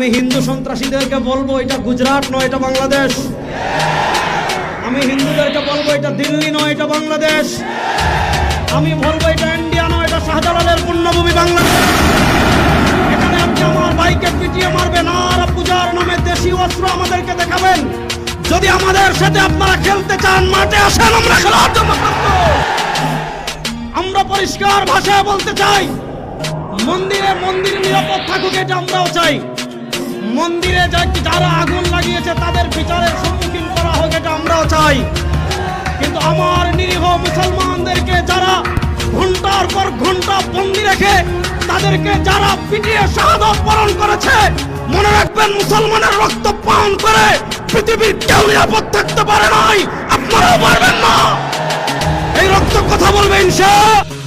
আমি হিন্দু সন্ত্রাসীদেরকে বলবো এটা গুজরাট নয়, এটা বাংলাদেশ। আমি হিন্দুদেরকে বলবো এটা দিল্লি নয়, এটা বাংলাদেশ। আমি বলবো এটা ইন্ডিয়া নয়, এটা শাহজালালের পুণ্যভূমি বাংলাদেশ। এখানে আপনি আমার ভাইকে পিটিয়ে মারবেন আর পূজার নামে দেশি অস্ত্র আমাদেরকে দেখাবেন। যদি আমাদের সাথে আপনারা খেলতে চান মাঠে আসেন, আমরা খেলার জন্য প্রস্তুত। আমরা পরিষ্কার ভাষায় বলতে চাই, মন্দির নিরাপদ থাকুক, এটা আমরাও চাই। মন্দিরে যারা আগুন লাগিয়েছে তাদের বিচারের সম্মুখীন করা হোক, এটা আমরাও চাই। কিন্তু আমার নিরীহ মুসলমানদেরকে যারা ঘন্টার পর ঘন্টা বন্দি রেখে তাদেরকে যারা পিটিয়ে শাহাদাত বরণ করেছে, মনে রাখবেন মুসলমানের রক্ত পান করে পৃথিবীর কেউ নিরাপদ থাকতে পারে নাই, আপনারাও পারবেন না। এই রক্ত কথা বলবে ইনশাআল্লাহ।